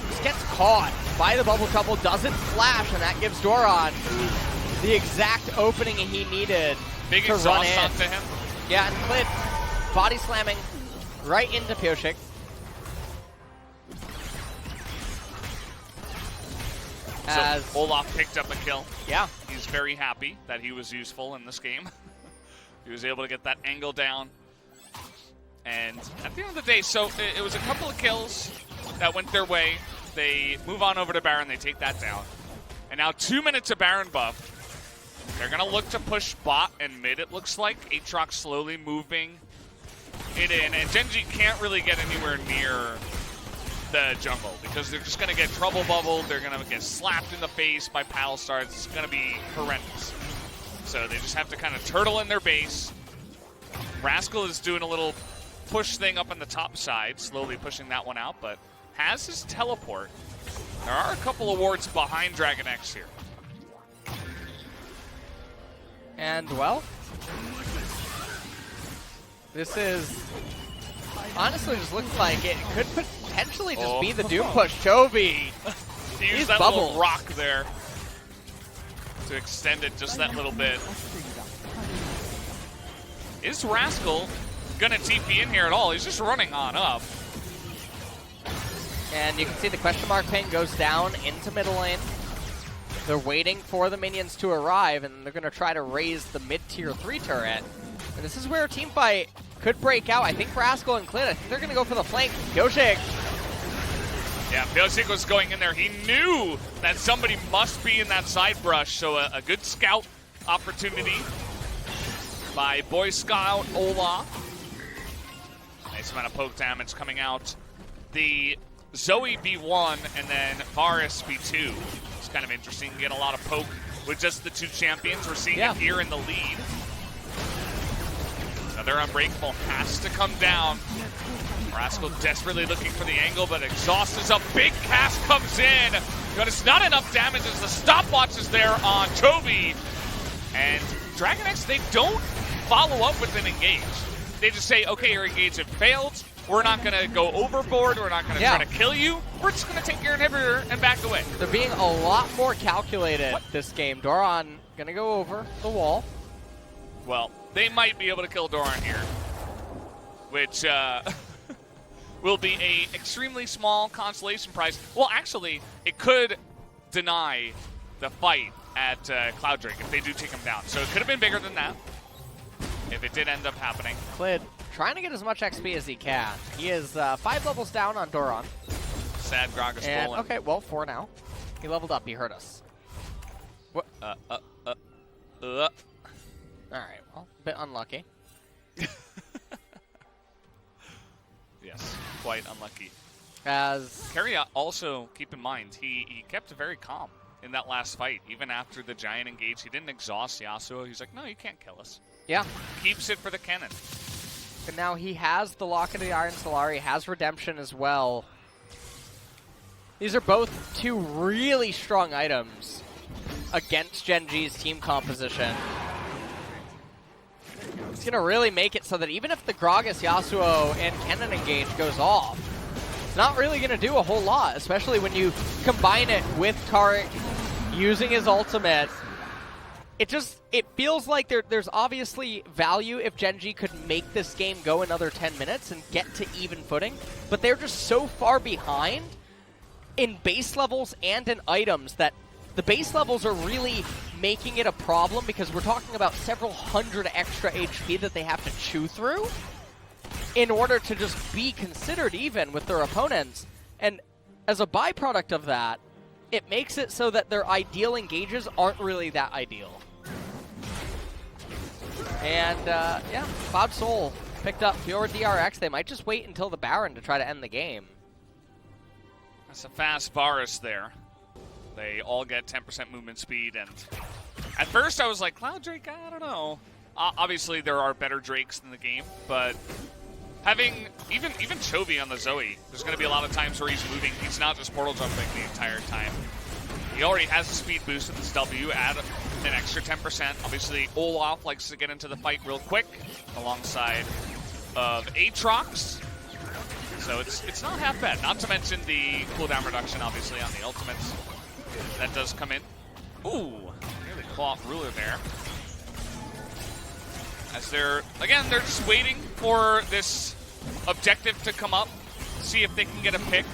B: just gets caught by the bubble couple, doesn't flash, and that gives Doran the exact opening he needed
A: Big
B: to run in.
A: onto him.
B: Yeah, and Clid body slamming right into Pioshik.
A: So Olaf picked up a kill.
B: Yeah.
A: He's very happy that he was useful in this game. He was able to get that angle down. And at the end of the day, so it was a couple of kills that went their way. They move on over to Baron, they take that down. And now 2 minutes of Baron buff. They're going to look to push bot and mid, it looks like. Aatrox slowly moving it in. And Gen.G can't really get anywhere near the jungle because they're just going to get trouble bubbled. They're going to get slapped in the face by Pal Stars. It's going to be horrendous. So they just have to kind of turtle in their base. Rascal is doing a little push thing up on the top side, slowly pushing that one out, but has his teleport. There are a couple of wards behind DragonX here.
B: And, well, this is honestly just looks like it could potentially just be the Doom push. Chovy,
A: He used that little rock there to extend it just that little bit. Is Rascal gonna TP in here at all? He's just running on up.
B: And you can see the question mark ping goes down into middle lane. They're waiting for the minions to arrive, and they're going to try to raise the mid-tier 3 turret. And this is where a team fight could break out. I think Rascal and Clint, I think they're going to go for the flank. Pioshik.
A: Yeah, Pioshik was going in there. He knew that somebody must be in that side brush, so a good scout opportunity by Boy Scout Olaf. Nice amount of poke damage coming out. The Zoe B1 and then Varus B2. It's kind of interesting. You get a lot of poke with just the 2 champions. We're seeing it here in the lead. Another Unbreakable has to come down. Rascal desperately looking for the angle, but Exhaust is up. Big cast comes in, but it's not enough damage as the stopwatch is there on Chovy. And DragonX, they don't follow up with an engage. They just say, okay, your engagement failed. We're not going to go overboard. We're not going to try to kill you. We're just going to take your inhibitor and back away.
B: They're being a lot more calculated this game. Doran going to go over the wall.
A: Well, they might be able to kill Doran here, which will be a extremely small consolation prize. Well, actually, it could deny the fight at Cloud Drake if they do take him down. So it could have been bigger than that if it did end up happening.
B: Clid trying to get as much XP as he can. He is 5 levels down on Doran.
A: Sad Grog is stolen.
B: Okay, well, 4 now. He leveled up. He hurt us. What? All right, well, a bit unlucky.
A: Yes, quite unlucky.
B: As
A: Carry also, keep in mind, he kept very calm in that last fight. Even after the giant engage, he didn't exhaust Yasuo. He's like, no, you can't kill us.
B: Yeah.
A: Keeps it for the cannon.
B: And now he has the Lock of the Iron Solar. He has Redemption as well. These are both 2 really strong items against Gen.G's team composition. It's going to really make it so that even if the Gragas, Yasuo, and Cannon engage goes off, it's not really going to do a whole lot, especially when you combine it with Taric using his ultimate it feels like there's obviously value if Gen.G could make this game go another 10 minutes and get to even footing, but they're just so far behind in base levels and in items that the base levels are really making it a problem because we're talking about several hundred extra HP that they have to chew through in order to just be considered even with their opponents. And as a byproduct of that, it makes it so that their ideal engages aren't really that ideal. And, yeah, Cloud Soul picked up pure DRX. They might just wait until the Baron to try to end the game.
A: That's a fast Varus there. They all get 10% movement speed, and at first I was like, Cloud Drake, I don't know. Obviously, there are better Drakes in the game, but having even Chovy on the Zoe, there's going to be a lot of times where he's moving. He's not just portal jumping the entire time. He already has a speed boost with this W, add an extra 10%. Obviously, Olaf likes to get into the fight real quick alongside of Aatrox. So it's not half bad. Not to mention the cooldown reduction, obviously, on the ultimates. That does come in. Ooh, nearly claw off Ruler there. As they're just waiting for this objective to come up, see if they can get a pick.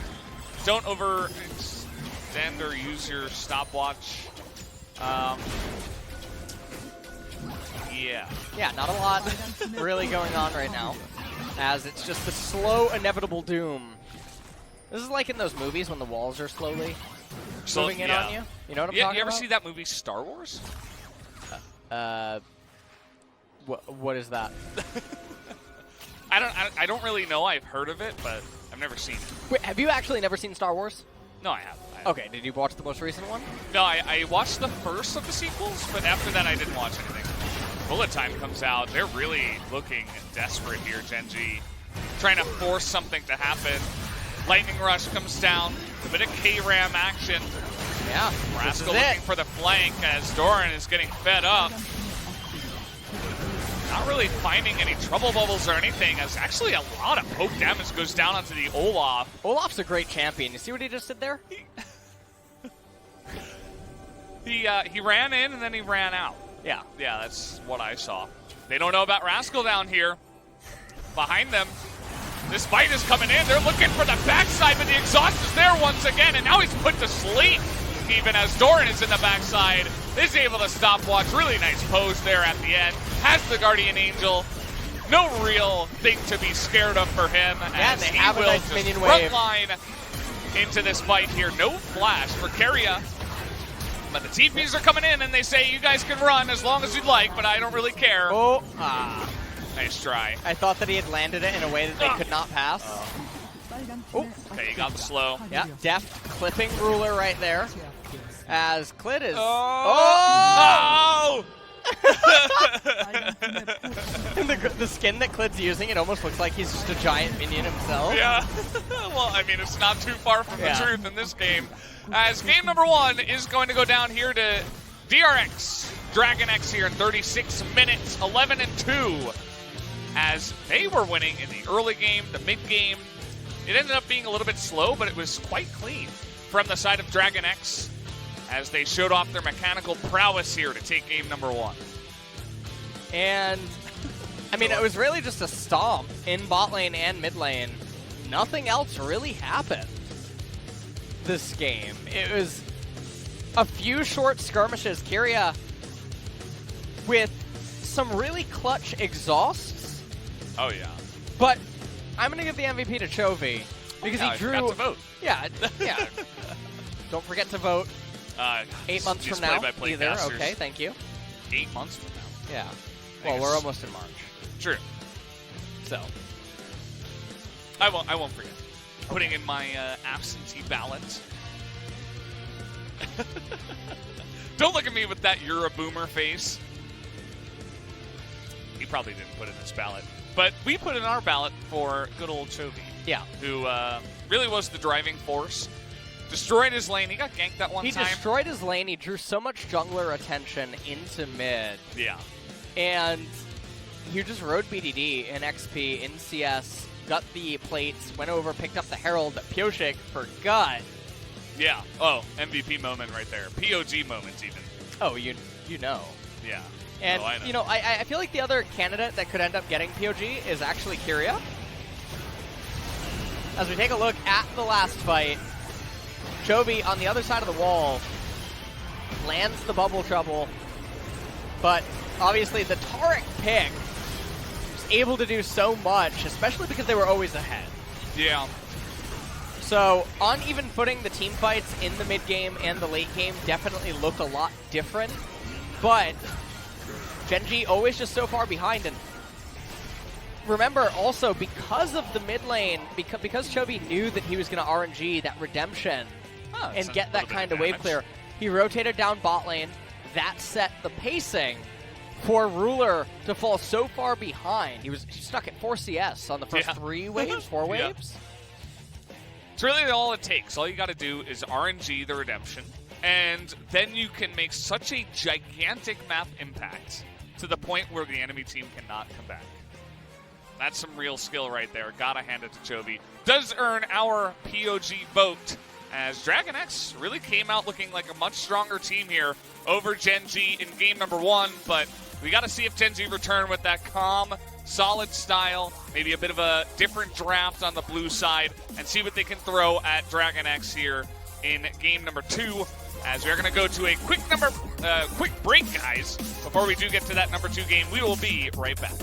A: Don't overextend or use your stopwatch. Yeah.
B: Yeah, not a lot really going on right now, as it's just the slow, inevitable doom. This is like in those movies when the walls are slowly moving in on you. You know what I'm talking about?
A: You ever see that movie Star Wars?
B: What is that?
A: I don't really know. I've heard of it, but I've never seen it.
B: Wait, have you actually never seen Star Wars?
A: No, I haven't.
B: Okay, did you watch the most recent one?
A: No, I watched the first of the sequels, but after that I didn't watch anything. Bullet Time comes out. They're really looking desperate here, Gen.G. Trying to force something to happen. Lightning Rush comes down. A bit of K-Ram action.
B: Yeah,
A: Rascal looking for the flank as Doran is getting fed up. Not really finding any trouble bubbles or anything, as actually a lot of poke damage goes down onto the Olaf.
B: Olaf's a great champion. You see what he just did there?
A: He ran in and then he ran out. Yeah, that's what I saw. They don't know about Rascal down here. Behind them, this fight is coming in. They're looking for the backside, but the exhaust is there once again, and now he's put to sleep. Even as Doran is in the backside, is able to stopwatch. Really nice pose there at the end. Has the Guardian Angel. No real thing to be scared of for him.
B: Yeah,
A: as
B: they
A: he
B: have a
A: will
B: nice
A: just
B: minion
A: front
B: wave.
A: line into this fight here. No flash for Keria. But the TPs are coming in, and they say, you guys can run as long as you'd like, but I don't really care.
B: Oh,
A: Nice try.
B: I thought that he had landed it in a way that they could not pass. Oh,
A: Okay, he got the slow.
B: yeah, deft clipping Ruler right there. As Clid is...
A: Oh!
B: the skin that Clid's using, it almost looks like he's just a giant minion himself.
A: Yeah. Well, I mean, it's not too far from the
B: Yeah.
A: truth in this game. As game number one is going to go down here to DRX. DragonX here in 36 minutes, 11-2. As they were winning in the early game, the mid game. It ended up being a little bit slow, but it was quite clean from the side of DragonX as they showed off their mechanical prowess here to take game number one.
B: And, I mean, it was really just a stomp in bot lane and mid lane. Nothing else really happened this game. It was a few short skirmishes. Keria with some really clutch exhausts.
A: Oh, yeah.
B: But I'm going to give the MVP to Chovy because he drew...
A: I forgot to vote.
B: Yeah, yeah. Don't forget to vote. 8 months
A: these
B: from now,
A: play-by-play
B: either.
A: casters.
B: Okay, thank you.
A: 8 months from now.
B: Yeah.
A: I
B: Well,
A: guess.
B: we're almost in March.
A: True.
B: So,
A: I won't forget. Putting in my absentee ballot. Don't look at me with that "you're a boomer" face. He probably didn't put in his ballot. But we put in our ballot for good old Chovy.
B: yeah.
A: Who really was the driving force. Destroyed his lane. He got ganked that one
B: He
A: time.
B: destroyed his lane. He drew so much jungler attention into mid.
A: Yeah.
B: And he just rode BDD in XP, in CS, got the plates, went over, picked up the Herald that Pioshik forgot.
A: Yeah. Oh, MVP moment right there. POG moment even.
B: Oh, you know.
A: Yeah.
B: And,
A: Oh, I know.
B: you know, I feel like the other candidate that could end up getting POG is actually Kyria. As we take a look at the last fight, Chovy on the other side of the wall lands the bubble trouble, but obviously the Taric pick was able to do so much, especially because they were always ahead.
A: Yeah.
B: So, on even footing, the team fights in the mid game and the late game definitely look a lot different, but Gen.G always just so far behind. And remember also, because of the mid lane, because Chovy knew that he was going to RNG that redemption and get that kind of wave clear, he rotated down bot lane. That set the pacing for Ruler to fall so far behind. He was stuck at 4 CS on the first 3 waves, 4 waves.
A: It's really all it takes. All you got to do is RNG the redemption, and then you can make such a gigantic map impact to the point where the enemy team cannot come back. That's some real skill right there. Gotta hand it to Chovy. Does earn our POG vote, as DragonX really came out looking like a much stronger team here over Gen.G in game number 1, but we got to see if Gen.G return with that calm, solid style, maybe a bit of a different draft on the blue side, and see what they can throw at DragonX here in game number 2, as we're going to go to a quick break, guys. Before we do get to that number 2 game, we will be right back.